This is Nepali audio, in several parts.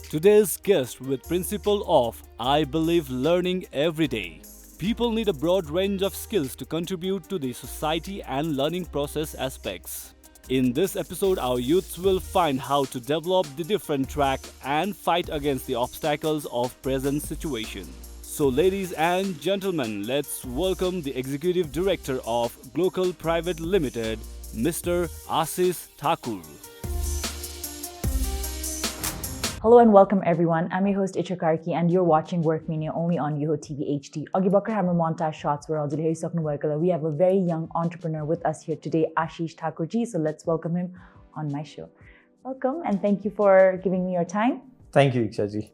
Today's guest with principle of I believe learning every day. People need a broad range of skills to contribute to the society and learning process aspects. In this episode, our youths will find how to develop the different track and fight against the obstacles of present situation. So ladies and gentlemen, let's welcome the Executive Director of Glocal Pvt Limited, Mr. Asish Thakur. Hello and welcome everyone. I'm your host Itchya Karki and you're watching Work Mania only on Yoho TV HD. Agi bakar hamro montage shots where we have a very young entrepreneur with us here today, Asish Thakur ji. So let's welcome him on my show. Welcome and thank you for giving me your time. Thank you, Itchya ji.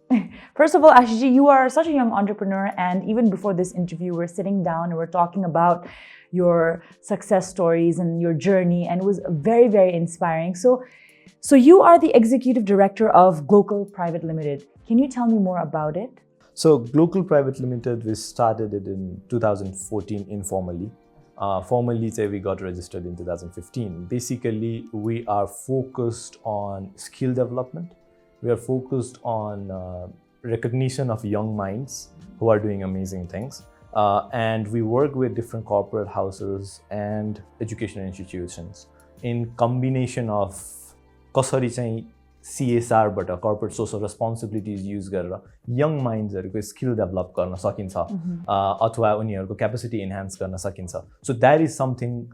First of all, Asish ji, you are such a young entrepreneur, and even before this interview, we're sitting down and we're talking about your success stories and your journey, and it was very, very inspiring. So you are the executive director of Glocal Pvt Limited. Can you tell me more about it? So Glocal Pvt Limited, we started it in 2014 informally. Formally, we got registered in 2015. Basically, we are focused on skill development. We are focused on recognition of young minds who are doing amazing things. And we work with different corporate houses and educational institutions in combination of कसरी चाहिँ CSR बाट corporate social responsibilities use गरेर young minds हरुको skill develop गर्न सकिन्छ अथवा उनीहरुको capacity enhance गर्न सकिन्छ. So that is something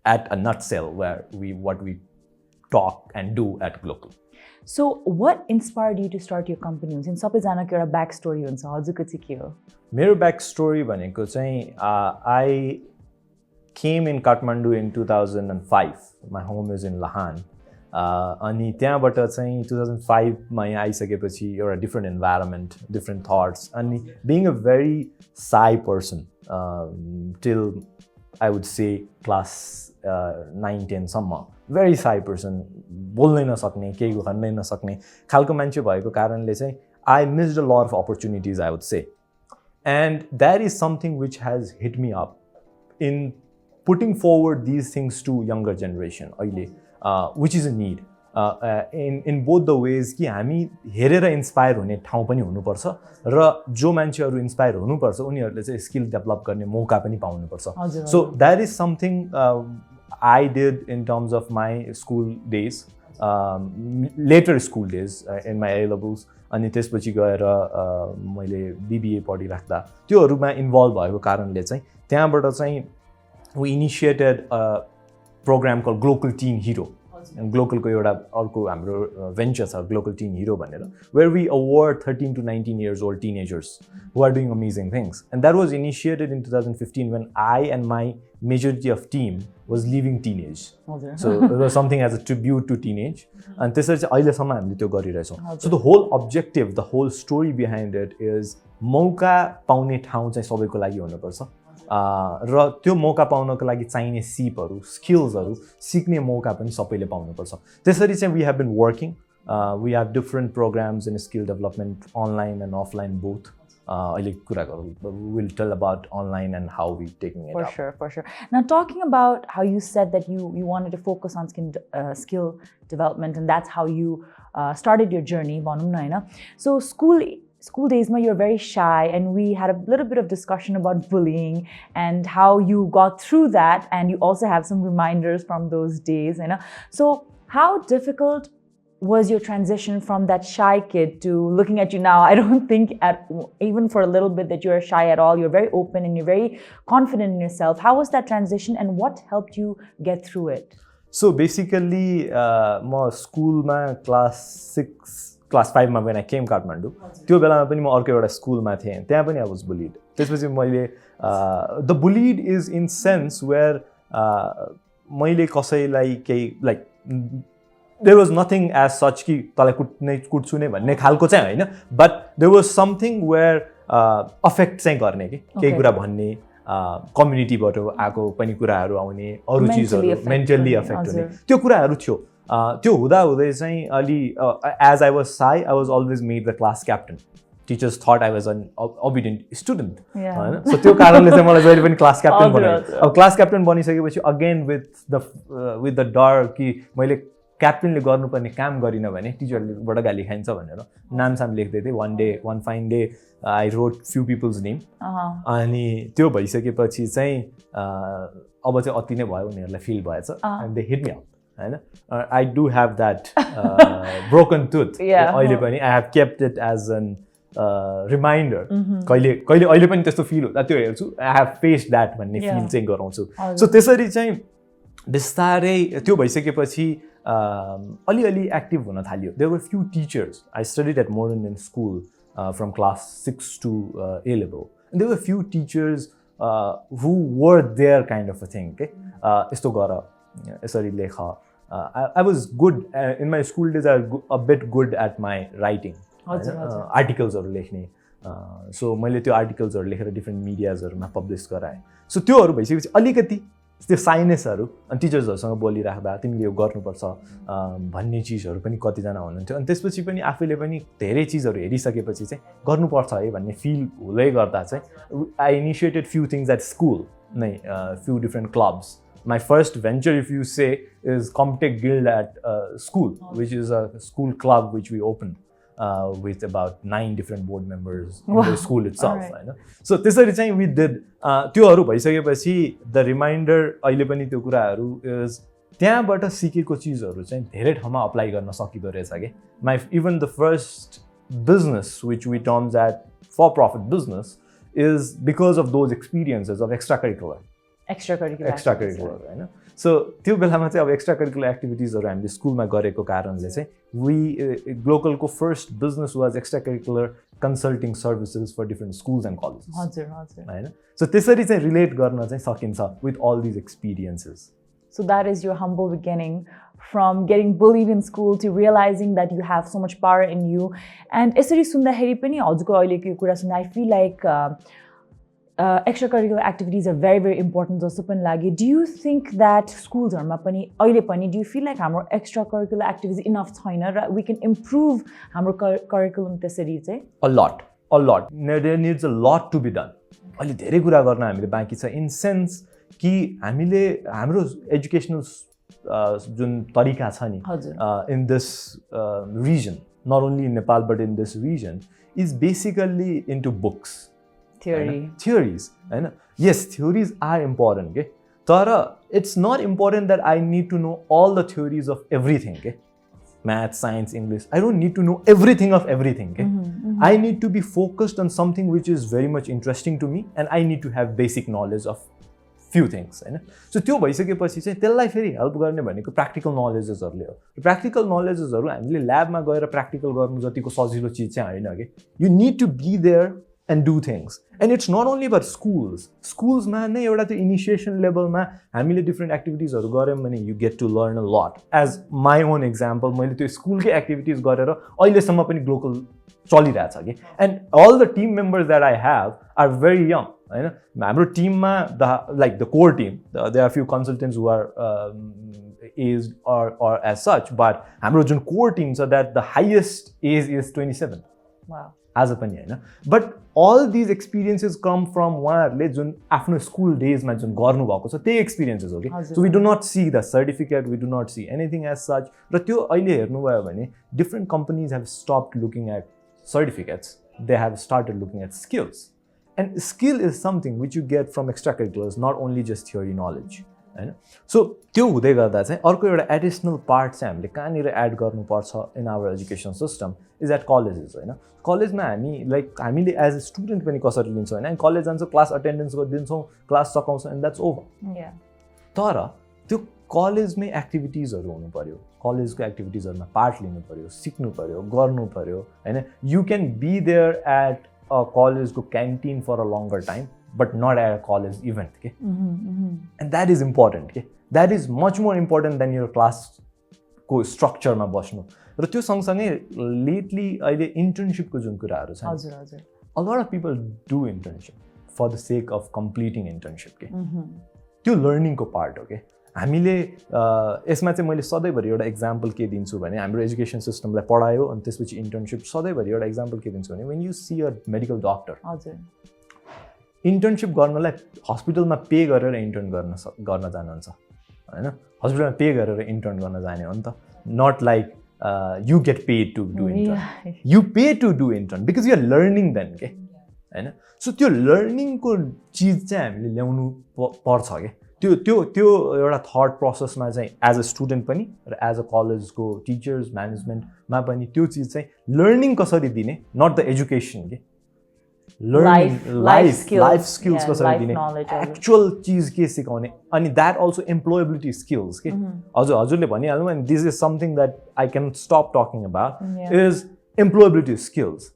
at a nutshell where what we talk and do at Glocal. So what inspired you to start your company? हुन्छ नि सबैजनाको एउटा ब्याक स्टोरी हुन्छ, हजुरको चाहिँ के हो? मेरो ब्याक स्टोरी भनेको चाहिँ I came in Kathmandu in 2005. My home is in Lahan. अनि त्यहाँबाट चाहिँ 2005 मा यहाँ आइसकेपछि एउटा डिफरेन्ट इन्भाइरोमेन्ट, डिफरेन्ट थट्स, अनि being a very Sai person till I would say class 9-10 सम्म भेरी साई पर्सन, बोल्नै नसक्ने, केही भन्नै नसक्ने खालको मान्छे भएको कारणले चाहिँ I missed a lot of opportunities I would say. And that is something which has hit me up in putting forward these things to younger generation अहिले, which is a need in both the ways कि हामी हेरेर इन्स्पायर हुने ठाउँ पनि हुनुपर्छ र जो मान्छेहरू इन्स्पायर हुनुपर्छ उनीहरूले चाहिँ स्किल डेभलप गर्ने मौका पनि पाउनुपर्छ. So that is something I did in terms of my school days, later school days in my A levels. अनि त्यसपछि गएर मैले बिबिए पढिराख्दा त्योहरूमा इन्भल्भ भएको कारणले चाहिँ त्यहाँबाट चाहिँ we initiated program called Glocal Teen Hero. And Glocal ko euta arko hamro venture cha Glocal Teen Hero bhanera, where we award 13 to 19 years old teenagers who are doing amazing things. And that was initiated in 2015 when I and my majority of team was leaving teenage. So it was something as a tribute to teenage. And त्यसरी चाहिँ अहिले सम्म हामीले त्यो गरिरहेछौँ. So the whole objective, the whole story behind it is मौका पाउने ठाउँ चाहिँ सबैको लागि हुनुपर्छ र त्यो मौका पाउनको लागि चाहिने सिपहरू, स्किल्सहरू सिक्ने मौका पनि सबैले पाउनुपर्छ. त्यसरी चाहिँ we have been working. We have different programs in skill development online and offline both. अहिले कुरा गरौँ, will tell about online and how we taking it up. For sure. Now talking about how you said that you wanted to focus on skill development, and that's how you started your journey भनौँ न हैन. So school days you're very shy, and we had a little bit of discussion about bullying and how you got through that, and you also have some reminders from those days, you know. So how difficult was your transition from that shy kid to looking at you now? I don't think even for a little bit that you're shy at all. You're very open and you're very confident in yourself. How was that transition and what helped you get through it? So basically my school class 5 मा when I came Kathmandu, त्यो बेलामा पनि म अर्को एउटा स्कुलमा थिएँ, त्यहाँ पनि I was bullied. त्यसपछि मैले the bullied is in sense where मैले कसैलाई केही like there was nothing as such कि तँलाई कुट्छु नै भन्ने खालको चाहिँ होइन, but there was something where affect चाहिँ गर्ने कि केही कुरा भन्ने, कम्युनिटीबाट आएको पनि कुराहरू आउने, अरू चिजहरू मेन्टली अफेक्ट हुने त्यो कुराहरू थियो. त्यो हुँदै चाहिँ अलि as I was shy, I was always made the class captain. Teachers thought I was an obedient student होइन. सो त्यो कारणले चाहिँ मलाई जहिले पनि क्लास क्याप्टन बनायो. अब क्लास क्याप्टन बनिसकेपछि अगेन विथ द डर कि मैले क्याप्टेनले गर्नुपर्ने काम गरिन भने टिचरबाट गाली खाइन्छ भनेर नामसाम लेख्दै थिएँ one fine day I wrote few people's name अनि त्यो भइसकेपछि चाहिँ अब चाहिँ अति नै भयो उनीहरूलाई फिल भएछ and they hit me up होइन I do have that broken tooth अहिले पनि I have kept it as an reminder कहिले कहिले अहिले पनि त्यस्तो फिल हुँदा त्यो हेर्छु आई हेभ फेस द्याट भन्ने फिल चाहिँ गराउँछु सो त्यसरी चाहिँ बिस्तारै त्यो भइसकेपछि अलिअलि एक्टिभ हुन थाल्यो there were few teachers I studied at modern in school from class 6 to A level and there were few teachers who were their kind of a thing यस्तो गर यसरी लेख I was good in my school days I was a bit good at my writing आर्टिकल्सहरू लेख्ने सो मैले त्यो आर्टिकल्सहरू लेखेर डिफ्रेन्ट मिडियाजहरूमा पब्लिस गराएँ सो त्योहरू भइसकेपछि अलिकति त्यो साइनेसहरू अनि टिचर्सहरूसँग बोलिराख्दा तिमीले यो गर्नुपर्छ भन्ने चिजहरू पनि कतिजना हुनुहुन्थ्यो अनि त्यसपछि पनि आफूले पनि धेरै चिजहरू हेरिसकेपछि चाहिँ गर्नुपर्छ है भन्ने फिल हुँदै गर्दा चाहिँ I initiated few things at school नै few different clubs My first venture, if you say, is Comptech Guild at school, which is a school club which we opened with about 9 different board members in the school itself. Right. So त्यसरी चाहिँ we did त्योहरू भइसकेपछि the reminder अहिले पनि त्यो कुराहरू is त्यहाँबाट सिकेको चिजहरू चाहिँ धेरै ठाउँमा अप्लाई गर्न सकिदो रहेछ के my even the first business which we terms at for profit business is because of those experiences of extracurricular हैन सो त्यो बेलामा चाहिँ अब एक्स्ट्रा एक्टिभिटिजहरू हामीले स्कुलमा गरेको कारणले चाहिँ वी ग्लोकलको first business was extra consulting services for different schools and colleges हजुर हजुर हैन सो त्यसरी चाहिँ रिलेट गर्न चाहिँ सकिन्छ with all these experiences So that is your humble beginning from getting bullied in school to realizing that you have so much power in you. And यसरी सुन्दाखेरि पनि हजुरको अहिलेको यो कुरा सुन्दा I feel like extracurricular activities are very, very important जस्तो पनि लाग्यो. Do you think that schools-हरुमा पनि अहिले पनि do you feel like हाम्रो extracurricular activities enough छैन र we can improve हाम्रो curriculum त्यसरी चाहिँ? A lot. There needs a lot to be done. अहिले धेरै कुरा गर्न हामीले बाँकी छ in sense कि हामीले हाम्रो एजुकेसनल जुन तरिका छ नि in this region not only in Nepal but in this region is basically into books theories होइन यस थियोरिज आर इम्पोर्टेन्ट के तर it's not important that I need to know all the theories of everything के math, science, English. I don't need to know everything of everything. Okay? I need to be focused on something which is very much interesting to me and I need to have basic knowledge of few things. होइन सो त्यो भइसकेपछि चाहिँ त्यसलाई फेरि हेल्प गर्ने भनेको प्र्याक्टिकल नलेजेसहरूले हो प्र्याक्टिकल नलेजेसहरू हामीले ल्याबमा गएर प्र्याक्टिकल गर्नु जतिको सजिलो चिज चाहिँ होइन कि you need to be there and do things. And it's not only about schools. Schools ma na euta tyo initiation level ma हामीले different activities haru garयौं भने you get to learn a lot. As my own example, मैले त्यो स्कुल के activities गरेर अहिले सम्म पनि ग्लोकल चलिरहेछ के and all the team members that I have are very young. हैन हाम्रो टिममा like the core team there are few consultants who are aged or as such, but हाम्रो जुन core team so that the highest age is 27. Wow. आज पनि हैन but all these experiences come from उहाँहरूले जुन आफ्नो स्कुल डेजमा जुन गर्नुभएको छ त्यही एक्सपिरियन्सेस हो कि so we do not see the certificate we do not see anything as such र त्यो अहिले हेर्नुभयो भने different companies have stopped looking at certificates they have started looking at skills and skill is something which you get from extra curriculars not only just theory knowledge हैन सो त्यो हुँदै गर्दा चाहिँ अर्को एउटा एडिसनल पार्ट चाहिँ हामीले कहाँनिर एड गर्नुपर्छ in our education system is at colleges होइन कलेजमा हामी लाइक हामीले एज अ स्टुडेन्ट पनि कसरी लिन्छौँ होइन कलेज जान्छौँ क्लास अटेन्डेन्स गरिदिन्छौँ क्लास सकाउँछौँ एन्ड द्याट्स ओभर तर त्यो कलेजमै एक्टिभिटिजहरू हुनु पऱ्यो कलेजको एक्टिभिटिजहरूमा पार्ट लिनु पऱ्यो सिक्नु पऱ्यो गर्नु पऱ्यो होइन you can be there at a कलेजको canteen for a longer time but not at a college event. Okay? And that is important. Okay? That is much more important than your class structure ma basnu. र त्यो सँगसँगै लेटली अहिले इन्टर्नसिपको जुन कुराहरू छ a lot of people do internship for the sake of completing internship के त्यो लर्निङको पार्ट हो के हामीले यसमा चाहिँ मैले सधैँभरि एउटा इक्जाम्पल के दिन्छु भने हाम्रो एजुकेसन सिस्टमलाई पढायो अनि त्यसपछि इन्टर्नसिप सधैँभरि एउटा इक्जाम्पल के दिन्छु भने when you see a medical doctor internship गर्नलाई हस्पिटलमा पे गरेर इन्टर्न गर्न जानुहुन्छ होइन हस्पिटलमा पे गरेर इन्टर्न गर्न जाने हो नि त not like you get paid to do intern. Yeah. You pay to do intern because you are learning then के हैन सो त्यो लर्निङ को चीज चाहिँ हामीले ल्याउनु पर्छ के त्यो त्यो त्यो एउटा थट प्रोसेसमा चाहिँ एज अ स्टुडेन्ट पनि र एज अ कलेजको टिचर्स म्यानेजमेन्टमा पनि त्यो चीज चाहिँ लर्निङ कसरी दिने नट द एजुकेसन के लर्निङ लाइफ स्किल्स कसरी दिने एक्चुअल चीज के सिकाउने अनि द्याट अल्सो एम्प्लोएबिलिटी स्किल्स के हजुरले भनिहाल्नु अनि this is something that I can stop talking about is employability skills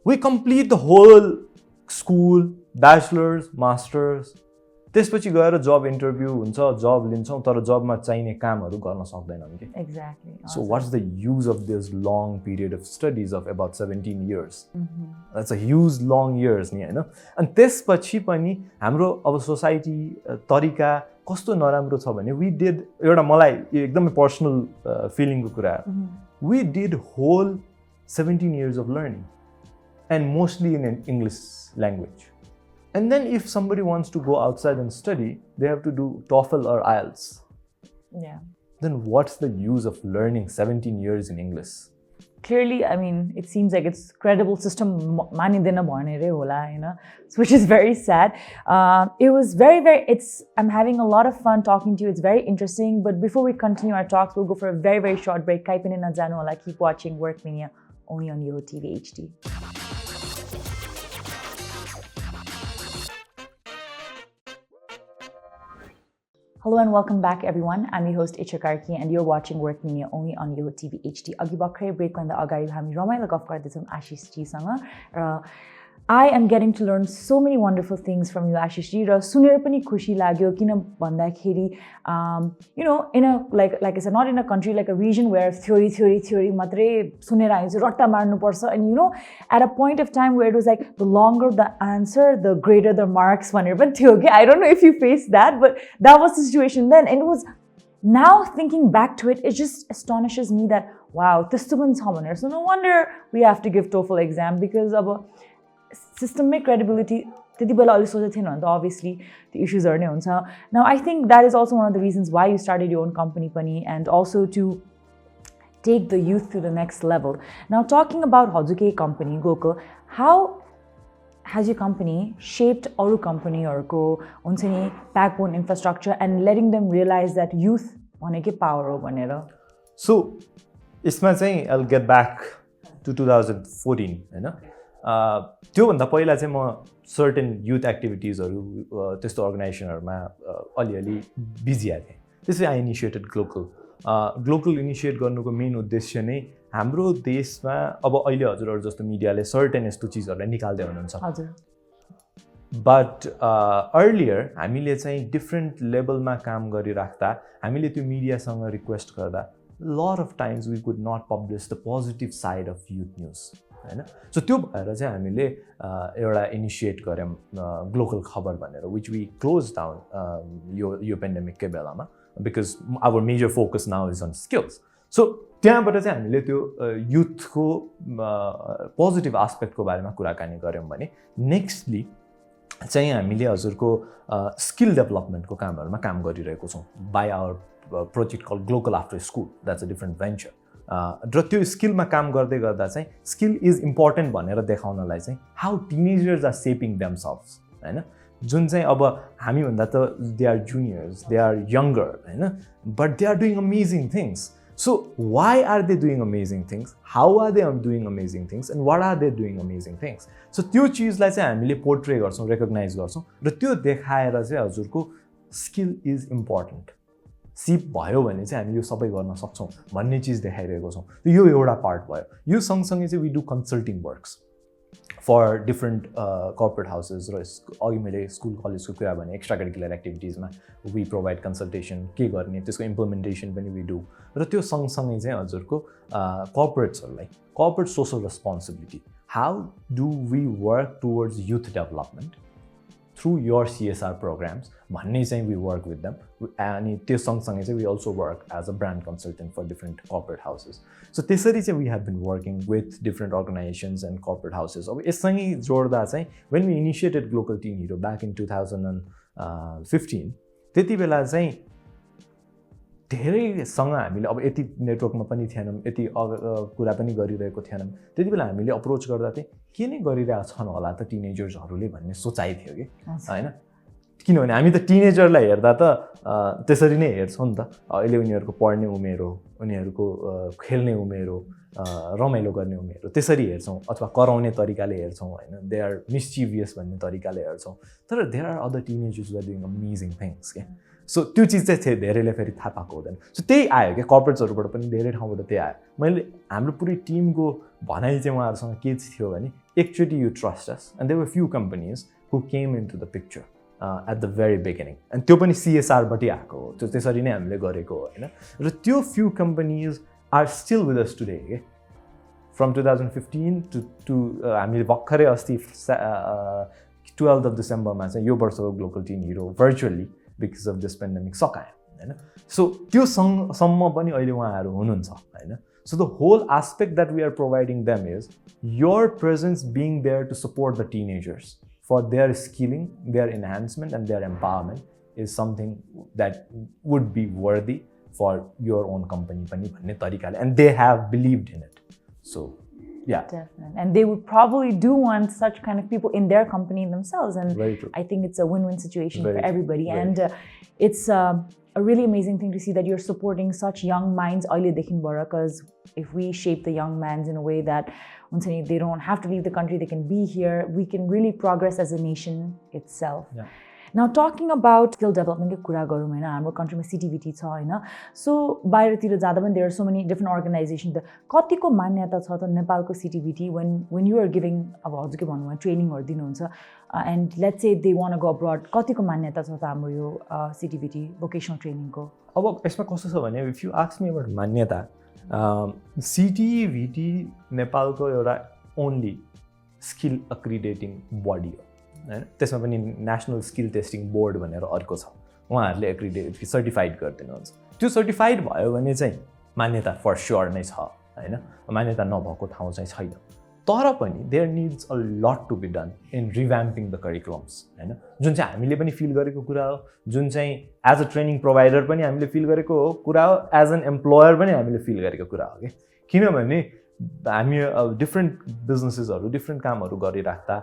we complete the whole school bachelors masters त्यसपछि गएर जब इन्टरभ्यू हुन्छ जब लिन्छौँ तर जबमा चाहिने कामहरू गर्न सक्दैनौँ कि exactly so what's the use of this long period of studies of about 17 years that's a huge long years नि होइन अनि त्यसपछि पनि हाम्रो अब सोसाइटी तरिका कस्तो नराम्रो छ भने वी डिड एउटा मलाई एकदमै पर्सनल फिलिङको कुरा we did whole 17 years of learning and mostly in English language. And then if somebody wants to go outside and study, they have to do TOEFL or IELTS. Yeah. Then what's the use of learning 17 years in English? Clearly, I mean, it seems like it's credible system manidena bhanere hola, you know, which is very sad. It was I'm having a lot of fun talking to you. It's very interesting. But before we continue our talks, we'll go for a very, very short break. Kaipin na janu hola. Keep watching Work Mania only on Yoho TV HD. Hello and welcome back, everyone. I'm your host, Itchya Karki, and you're watching Work Mania only on Yoho TV HD. Agi bhakrai break भन्दा अगाडि हामी रमाइलो गफ गर्दैछौँ आशिष जीसँग र I am getting to learn so many wonderful things from you, Ashish ji. र सुनेर पनि खुसी लाग्यो किन भन्दाखेरि you know, in a like I said, not in a country like a region where theory मात्रै सुनेर आइन्छ रट्टा मार्नु पर्छ and you know, at a point of time where it was like the longer the answer, the greater the marks भनेर पनि थियो के I don't know if you faced that, but that was the situation then. And it was now thinking back to it, it just astonishes me that wow, त्यस्तो पनि छ भनेर. So no wonder we have to give TOEFL exam because अब system credibility त्यति बेला अलि सोचेको थिएन भने त obviously the issues नै हुन्छ. Now I think that is also one of the reasons why you started your own company पनि and also to take the youth to the next level. Now talking about हजुरकै company Glocal, how has your company shaped अरू companyहरूको हुन्छ नि backbone infrastructure and letting them realize that youth भनेकै power हो भनेर? So यसमा चाहिँ I'll get back to 2014 हैन त्योभन्दा पहिला चाहिँ म सर्टेन युथ एक्टिभिटिजहरू त्यस्तो अर्गनाइजेसनहरूमा अलिअलि बिजी आएको थिएँ त्यसै आई इनिसिएटेड ग्लोकल इनिसिएट गर्नुको मेन उद्देश्य नै हाम्रो देशमा अब अहिले हजुरहरू जस्तो मिडियाले सर्टेन यस्तो चिजहरूलाई निकाल्दै हुनुहुन्छ बट अर्लियर हामीले चाहिँ डिफ्रेन्ट लेभलमा काम गरिराख्दा हामीले त्यो मिडियासँग रिक्वेस्ट गर्दा lot of times we could not publish the positive side of youth news हैन सो त्यो भएर चाहिँ हामीले एउटा इनिसिएट गर्यौँ ग्लोकल खबर भनेर विच वी क्लोज डाउन यो पेन्डेमिककै बेलामा because our major focus now is on skills so त्यहाँबाट चाहिँ हामीले त्यो युथको पोजिटिभ एस्पेक्टको बारेमा कुराकानी गऱ्यौँ भने नेक्स्टली चाहिँ हामीले हजुरको स्किल डेभलपमेन्टको कामहरूमा काम गरिरहेको छौँ by our project call Glocal after school that's a different venture र त्यो स्किलमा काम गर्दै गर्दा चाहिँ स्किल इज इम्पोर्टेन्ट भनेर देखाउनलाई चाहिँ how teenagers are shaping themselves हैन जुन चाहिँ अब हामीभन्दा त they are juniors they are younger हैन but they are doing amazing things so why are they doing amazing things how are they doing amazing things and what are they doing amazing things so त्यो चिजलाई चाहिँ हामीले पोर्ट्रे गर्छौँ रेकग्नाइज गर्छौँ र त्यो देखाएर चाहिँ हजुरको स्किल इज इम्पोर्टेन्ट सिप भयो भने चाहिँ हामी यो सबै गर्न सक्छौँ भन्ने चिज देखाइरहेको छौँ यो एउटा पार्ट भयो यो सँगसँगै चाहिँ we do consulting works for different corporate houses र अघि मैले स्कुल कलेजको कुरा भने एक्स्ट्रा करिकुलर एक्टिभिटिजमा वी प्रोभाइड कन्सल्टेसन के गर्ने त्यसको इम्प्लिमेन्टेसन पनि वी डु र त्यो सँगसँगै चाहिँ हजुरको कर्पोरेट्सहरूलाई corporate social responsibility how do we work towards youth development through your CSR programmes भन्ने चाहिँ वी वर्क विथ देम अनि त्यो सँगसँगै चाहिँ we also work as a brand consultant for different corporate houses so त्यसरी चाहिँ we have been working with different organisations and corporate houses अब यससँगै जोड्दा चाहिँ when we initiated Glocal teen hero back in 2015 त्यति बेला चाहिँ धेरैसँग हामीले अब यति नेटवर्कमा पनि थिएनौँ, यति कुरा पनि गरिरहेको थिएनौँ। त्यति बेला हामीले अप्रोच गर्दा चाहिँ के नै गरिरहेको छन् होला त टिनेजर्सहरूले भन्ने सोचाइ थियो कि होइन। किनभने हामी त टिनेजरलाई हेर्दा त त्यसरी नै हेर्छौँ नि त। अहिले उनीहरूको पढ्ने उमेर हो, उनीहरूको खेल्ने उमेर हो, रमाइलो गर्ने उमेर हो, त्यसरी हेर्छौँ अथवा कराउने तरिकाले हेर्छौँ होइन। दे आर मिस्चिभियस भन्ने तरिकाले हेर्छौँ। तर there are other teenagers are doing amazing things क्या। सो त्यो चिज चाहिँ धेरैले फेरि थाहा पाएको हुँदैन। सो त्यही आयो क्या, कर्पोरेट्सहरूबाट पनि धेरै ठाउँबाट त्यही आयो। मैले हाम्रो पुरै टिमको भनाइ चाहिँ उहाँहरूसँग के थियो भने एकचोटि you trust us and there were few companies who came into the picture at the very beginning. अनि त्यो पनि CSRबाटै आएको हो, त्यो त्यसरी नै हामीले गरेको हो होइन। र त्यो few companies are still with us today के। फ्रम 2015 टु हामीले भर्खरै अस्ति 12 डिसेम्बरमा चाहिँ यो वर्षको Glocal teen hero virtually because of this pandemic सकायो होइन। सो त्यो सम्म पनि अहिले उहाँहरू हुनुहुन्छ होइन। So the whole aspect that we are providing them is your presence being there to support the teenagers for their skilling, their enhancement and their empowerment is something that would be worthy for your own company पनि भन्ने तरिकाले, and they have believed in it. So, yeah. Definitely. And they would probably do want such kind of people in their company themselves. And Very true. I think it's a win-win situation Very for everybody. true. And it's a really amazing thing to see that you're supporting such young minds because if we shape the young minds in a way that they don't have to leave the country, they can be here, we can really progress as a nation itself. Yeah. Now, talking about skill development, our country has CTVT. So, there are so many different organizations. Katiko manyata cha ta Nepalko CTVT when you are giving training or and let's say they want to go abroad, katiko manyata cha ta hamro yo CTVT vocational training ko? अब यसमा कस्तो छ भने if you ask me about मान्यता, CTVT नेपालको एउटा ओन्ली स्किल अक्रिडेटिङ बडी हो होइन। त्यसमा पनि नेसनल स्किल टेस्टिङ बोर्ड भनेर अर्को छ, उहाँहरूले एक्रिडेट सर्टिफाइड गरिदिनुहुन्छ। त्यो सर्टिफाइड भयो भने चाहिँ मान्यता फर स्योर नै छ होइन। मान्यता नभएको ठाउँ चाहिँ छैन। तर पनि there needs a lot to be done in revamping the curriculums होइन, जुन चाहिँ हामीले पनि फिल गरेको कुरा हो, जुन चाहिँ एज अ ट्रेनिङ प्रोभाइडर पनि हामीले फिल गरेको हो कुरा हो, एज एन एम्प्लोयर पनि हामीले फिल गरेको कुरा हो कि। किनभने हामी डिफ्रेन्ट बिजनेसेसहरू डिफ्रेन्ट कामहरू गरिराख्दा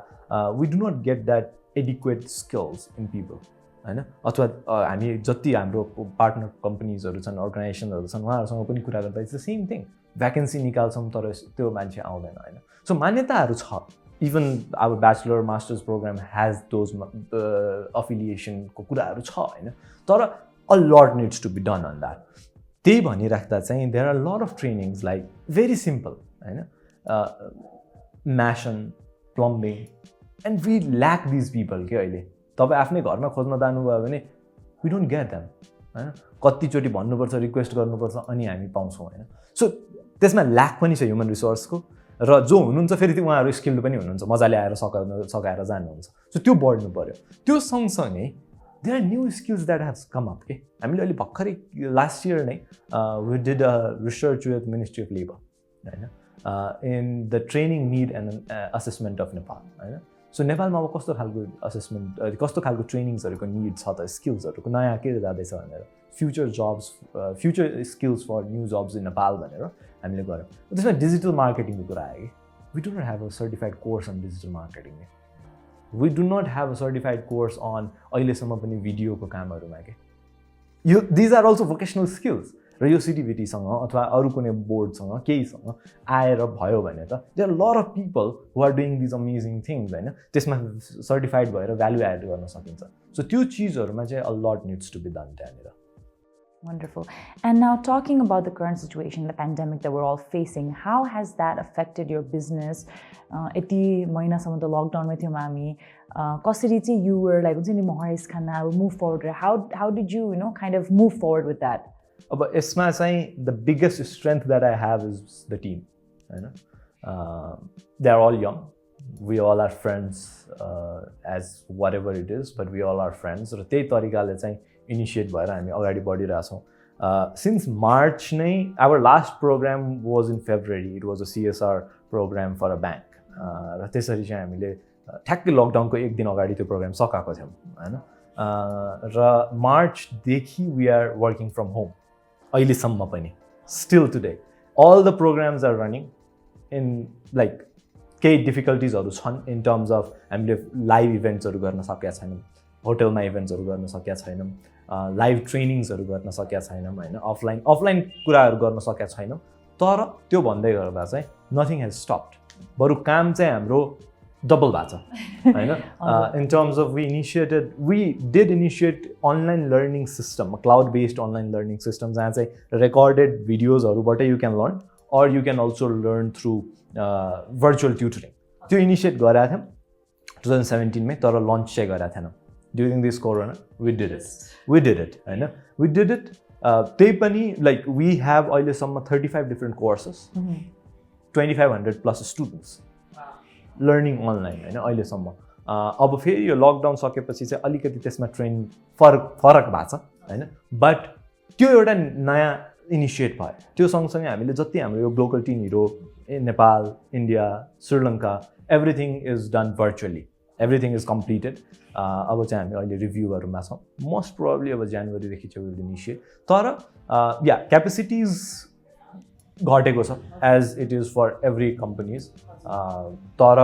we do not get that adequate skills in people होइन। अथवा हामी जति हाम्रो पार्टनर कम्पनीजहरू छन्, अर्गनाइजेसनहरू छन्, उहाँहरूसँग पनि कुरा गर्दा it's the same thing. Vacancy निकाल्छौँ तर त्यो मान्छे आउँदैन होइन। सो मान्यताहरू छ, इभन अब bachelor masters programme has those अफिलिएसनको कुराहरू छ होइन। तर a lot needs to be done on that. त्यही भनिराख्दा चाहिँ there are lot of trainings like very simple होइन, mason, plumbing, and we lack these people के। अहिले तपाईँ आफ्नै घरमा खोज्न जानुभयो भने वी डोन्ट गेट देम होइन। कतिचोटि भन्नुपर्छ, रिक्वेस्ट गर्नुपर्छ, अनि हामी पाउँछौँ होइन। सो त्यसमा ल्याक पनि छ ह्युमन रिसोर्सको, र जो हुनुहुन्छ फेरि त्यो उहाँहरू स्किल्ड पनि हुनुहुन्छ, मजाले आएर सकाएर जानुहुन्छ। सो त्यो बढ्नु पऱ्यो। त्यो सँगसँगै there are new skills that has come up के। हामीले अहिले भर्खरै लास्ट इयर नै we did a research with ministry of labour होइन in the training need and assessment of Nepal होइन। सो नेपालमा अब कस्तो खालको असेसमेन्ट, कस्तो खालको ट्रेनिङ्सहरूको निड छ त, स्किल्सहरूको नयाँ के जाँदैछ भनेर, future jobs, future skills for new jobs in Nepal भनेर हामीले गऱ्यौँ। त्यसमा डिजिटल मार्केटिङको कुरा आयो कि। We do not have a certified course on digital marketing. We do not have a certified course on अहिलेसम्म पनि भिडियोको कामहरूमा के। यो these are also vocational skills. र यो CTVTसँग अथवा अरू कुनै बोर्डसँग केहीसँग आएर भयो भने त there are lot of people who are doing these amazing things होइन। त्यसमा सर्टिफाइड भएर भ्यालु एड गर्न सकिन्छ। सो त्यो चिजहरूमा चाहिँ a lot needs to be done त्यहाँनिर। Wonderful. And now talking about the current situation, the pandemic that we're all facing, how has that affected your business? Iti mahina samma the lockdown ma thiyo mami. Kasari चाहिँ you were like I will move forward. How did you kind of move forward with that? अब यसमा चाहिँ the biggest strength that I have is the team होइन। They are all young. We all are friends as whatever it is, but we all are friends. र त्यही तरिकाले चाहिँ इनिसिएट भएर हामी अगाडि बढिरहेछौँ। सिन्स मार्च नै our last programme was in February, it was a CSR programme for a bank. र त्यसरी चाहिँ हामीले ठ्याक्कै लकडाउनको एक दिन अगाडि त्यो प्रोग्राम सकाएको थियौँ होइन। र मार्चदेखि we are working from home अहिलेसम्म पनि still today all the programs are running in like केही डिफिकल्टिजहरू छन् इन टर्म्स अफ हामीले लाइभ इभेन्ट्सहरू गर्न सकेका छैनौँ होटलमा इभेन्ट्सहरू गर्न सकेका छैनौँ लाइभ ट्रेनिङ्सहरू गर्न सकेका छैनौँ होइन अफलाइन कुराहरू गर्न सकेका छैनौँ तर त्यो भन्दै गर्दा चाहिँ नथिङ हेज स्टप्ड बरु काम चाहिँ हाम्रो डबल भएको छ होइन in terms of we did initiate online learning system cloud based online learning system जहाँ चाहिँ रेकर्डेड भिडियोजहरूबाट you can learn or you can also learn through virtual tutoring. त्यो इनिसिएट गरेका थियौँ 2017 मै तर लन्च चाहिँ गरेका थिएनौँ during this corona we did it होइन we did it त्यही पनि लाइक we have अहिलेसम्म 35 different courses 2500 plus students learning online होइन अहिलेसम्म अब फेरि यो लकडाउन सकेपछि चाहिँ अलिकति त्यसमा ट्रेन्ड फरक भएको छ होइन बट त्यो एउटा नयाँ इनिसिएट भयो त्यो सँगसँगै हामीले जति हाम्रो यो Glocal teen hero Nepal India Sri Lanka everything is done virtually everything is completed अब चाहिँ हामी अहिले रिभ्यूहरूमा छौँ मोस्ट प्रोबेबली अब जनवरीदेखि चाहिँ विल इनिसिएट तर या क्यापेसिटिज घटेको छ as it is for every companies तर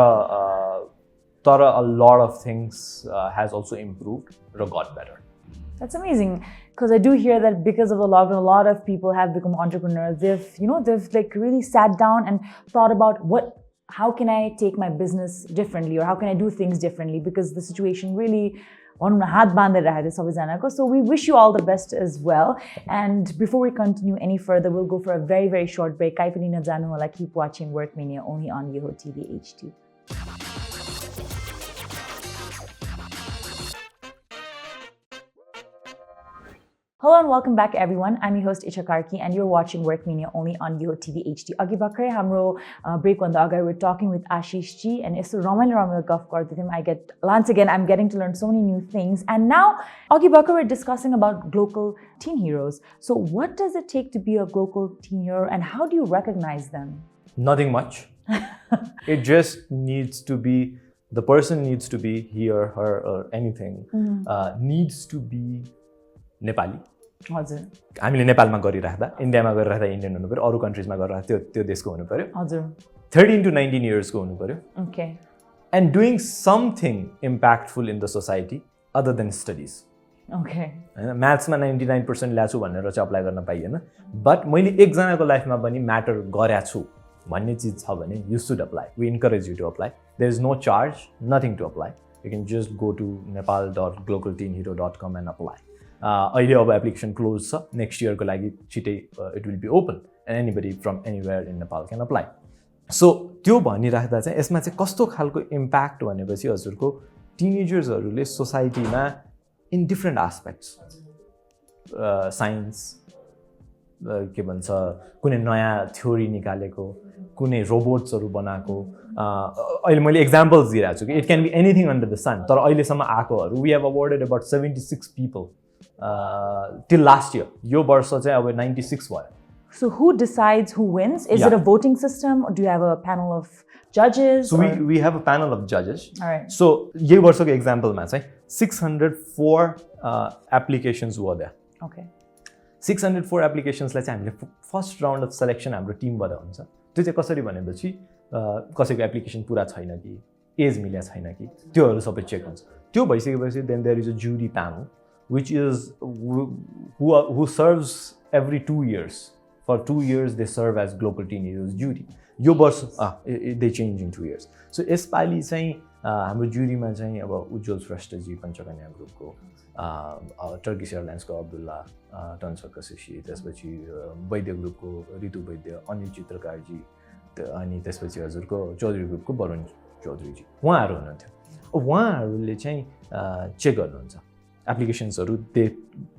a lot of things has also improved र got better That's amazing because I do hear that because of the lockdown, a lot of people have become entrepreneurs. They've like really sat down and thought about how can I take my business differently or how can I do things differently because the situation really so we wish you all the best as well. And before we continue any further, we'll go for a very, very short break. Keep watching Work Mania only on Yoho TV HD. Hello and welcome back everyone. I'm your host Itchya Karki and you're watching Work Mania only on Yoho TV HD. Agi bhakrai hamro break on the agar we're talking with Ashish ji and it's Ramal gaf gardai thiyau. I get once again I'm getting to learn so many new things and now agi bhakrai we're discussing about Glocal teen heroes. So what does it take to be a Glocal teen hero and how do you recognize them? Nothing much. It just needs to be the person needs to be he or her or anything needs to be Nepali. हजुर हामीले नेपालमा गरिराख्दा इन्डियामा गरिराख्दा इन्डियन हुनु पर्यो अरू कन्ट्रिजमा गरिराख्दा त्यो देशको हुनु पर्यो हजुर 13 to 19 इयर्सको हुनु पर्यो okay and doing something impactful in the society other than studies okay होइन म्याथ्समा 99% ल्याछु भनेर चाहिँ अप्लाई गर्न पाइएन बट मैले एकजनाको लाइफमा पनि म्याटर गरेको छु भन्ने चिज छ भने you should apply we encourage you to apply there is no charge nothing to apply you can just go to nepal.glocalteenhero.com and apply अहिले अब एप्लिकेसन क्लोज छ नेक्स्ट इयरको लागि छिटै it will be open and anybody from anywhere in Nepal can apply so त्यो भनिराख्दा चाहिँ यसमा चाहिँ कस्तो खालको इम्प्याक्ट भनेपछि हजुरको टिनेजर्सहरूले सोसाइटीमा इन डिफ्रेन्ट एस्पेक्ट्स साइन्स के भन्छ कुनै नयाँ थ्योरी निकालेको कुनै रोबोट्सहरू बनाएको अहिले मैले एक्जाम्पल्स दिइरहेको छु कि it can be anything under the sun तर अहिलेसम्म आएकोहरू we have awarded about 76 people till last year. यो वर्ष चाहिँ अब 96 भयो. So who decides who wins? Is it a voting system or do you have a panel of judges? So we have a panel of judges. All right. So यही वर्षको एक्जाम्पलमा चाहिँ 604 applications were there. Okay. 604 applications लाई चाहिँ हामीले फर्स्ट राउन्ड अफ सेलेक्सन हाम्रो टिमबाट हुन्छ. त्यो चाहिँ कसरी भनेपछि कसैको एप्लिकेसन पुरा छैन कि एज मिल्या छैन कि त्योहरू सबै चेक हुन्छ. त्यो भइसकेपछि देन देयर इज अ जुरी panel which is who serves every 2 years. For 2 years they serve as Glocal Teen Heroes jury. यो वर्ष they change in 2 years. So यसपालि चाहिँ हाम्रो जुरीमा चाहिँ अब उज्जवल श्रेष्ठजी पञ्चकन्या ग्रुपको टर्किस एयरलाइन्सको अब्दुल्ला टन्सक कसेसी त्यसपछि वैद्य ग्रुपको ऋतु वैद्य अनिल चित्रकारजी अनि त्यसपछि हजुरको चौधरी ग्रुपको वरुण चौधरीजी उहाँहरू हुनुहुन्थ्यो उहाँहरूले चाहिँ चेक गर्नुहुन्छ एप्लिकेसन्सहरू they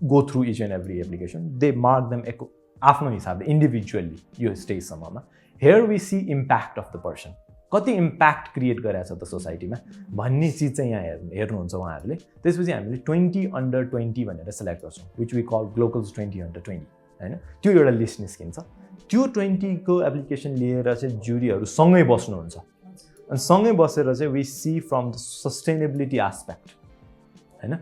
go through each and every application they mark them आफ्नो हिसाबले इन्डिभिजुअल्ली यो स्टेजसम्ममा here we see impact of the person कति इम्प्याक्ट क्रिएट गरेको छ त सोसाइटीमा भन्ने चिज चाहिँ यहाँ हेर्नुहुन्छ उहाँहरूले त्यसपछि हामीले 20 under 20 भनेर सेलेक्ट गर्छौँ विच वी कल ग्लोकल्स 20 under 20 होइन त्यो एउटा लिस्ट निस्किन्छ त्यो 20 को एप्लिकेसन लिएर चाहिँ जुरीहरू सँगै बस्नुहुन्छ अनि सँगै बसेर चाहिँ we see from the sustainability aspect होइन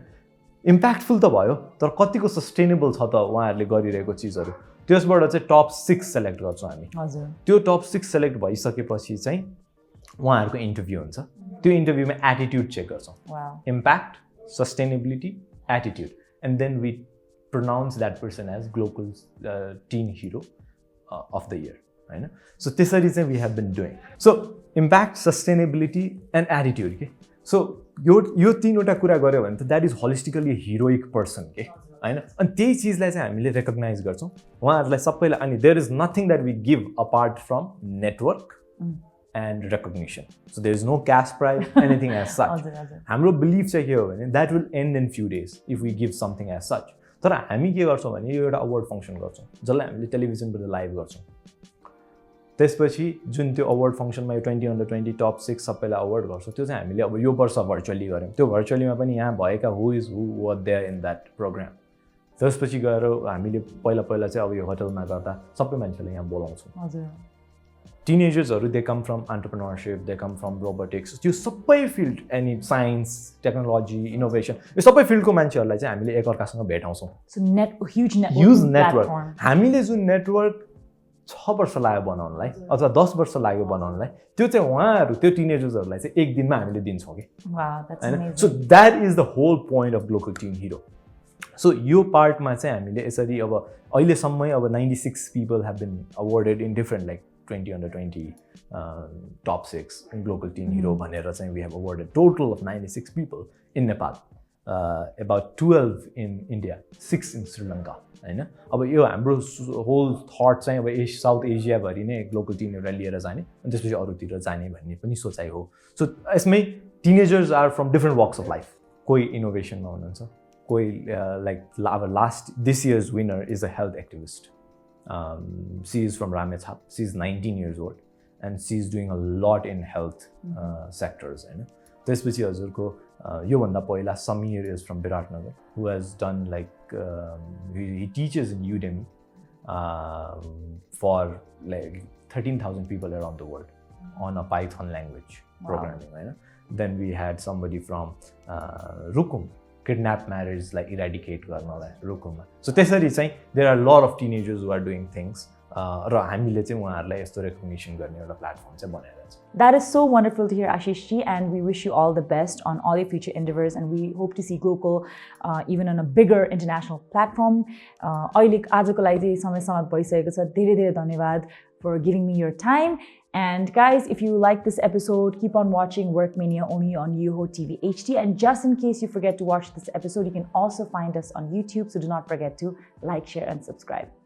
इम्प्याक्टफुल त भयो तर कतिको सस्टेनेबल छ त उहाँहरूले गरिरहेको चिजहरू त्यसबाट चाहिँ टप 6 सेलेक्ट गर्छौँ हामी हजुर त्यो टप 6 सेलेक्ट भइसकेपछि चाहिँ उहाँहरूको इन्टरभ्यू हुन्छ त्यो इन्टरभ्यूमा एटिट्युड चेक गर्छौँ impact sustainability attitude and then we pronounce that person as Glocal Teen Hero of the Year. Right? So त्यसरी चाहिँ we have been doing. So impact, sustainability and attitude. Okay? So यो तीनवटा कुरा गर्यो भने त that is holistically a heroic person. Okay? हैन अनि त्यही चिजलाई चाहिँ हामीले रेकग्नाइज गर्छौँ उहाँहरूलाई सबैलाई अनि there is nothing that we give apart from network and recognition. So there is no cash prize, anything as such. हाम्रो belief चाहिँ के हो भने that will end in few days if we give something as such. तर हामी के गर्छौँ भने यो एउटा अवार्ड फङ्सन गर्छौँ जसलाई हामीले टेलिभिजनबाट लाइभ गर्छौँ त्यसपछि जुन त्यो अवार्ड फङ्सनमा यो 20/20 टप 6 सबैलाई अवार्ड गर्छौँ त्यो चाहिँ हामीले अब यो वर्ष भर्चुअली गऱ्यौँ त्यो भर्चुअलीमा पनि यहाँ भएका who were there in that programme त्यसपछि गएर हामीले पहिला चाहिँ अब यो होटलमा गर्दा सबै मान्छेलाई यहाँ बोलाउँछौँ हजुर टिनेजर्सहरू they come from entrepreneurship they come from robotics त्यो सबै field any science technology innovation यो सबै फिल्डको मान्छेहरूलाई चाहिँ हामीले एकअर्कासँग भेटाउँछौँ ह्युज नेटवर्क हामीले जुन नेटवर्क 6 वर्ष लाग्यो बनाउनलाई अथवा 10 वर्ष लाग्यो बनाउनलाई त्यो चाहिँ उहाँहरू त्यो टिनेजर्सहरूलाई चाहिँ एक दिनमा हामीले दिन्छौँ कि हैन so that is the whole point of Glocal teen hero so यो पार्टमा चाहिँ हामीले यसरी अब अहिलेसम्मै अब 96 people have been awarded in different like 20/20 top 6 Glocal Teen Hero भनेर चाहिँ we have awarded total of 96 people in Nepal about 12 in India 6 in Sri Lanka हैन अब यो हाम्रो होल थट चाहिँ अब साउथ एसिया भरि नै ग्लोकल टिन हिरोलाई लिएर जाने अनि त्यसपछि अरूतिर जाने भन्ने पनि सोचाइ हो सो यसमै teenagers are from different walks of life कोही इनोभेसनमा हुनुहुन्छ कोही लाइक अब last this years winner is a health activist she is from Ramechhap. She is 19 years old and she is doing a lot in health sectors. त्यसपछि हजुरको योभन्दा पहिला Samir is from Viratnagar who has done like he teaches in Udemy for like 13,000 people around the world on a Python language programming. Then we had somebody from Rukum kidnap marriage like eradicate गर्नलाई रुकुममा सो त्यसरी चाहिँ there are lot of teenagers who are doing things र हामीले चाहिँ उहाँहरूलाई यस्तो रेकग्निसन गर्ने एउटा प्लेटफर्म चाहिँ बनाएर छ That is so wonderful to hear, Ashish ji, and we wish you all the best on all your future endeavors, and we hope to see Glocal even on a bigger international platform. अहिले आजको लागि चाहिँ समय समाप्त भइसकेको छ धेरै धेरै धन्यवाद for giving me your time. And guys, if you like this episode, keep on watching Work Mania only on Yoho TV HD. And just in case you forget to watch this episode, you can also find us on YouTube. So do not forget to like, share, and subscribe.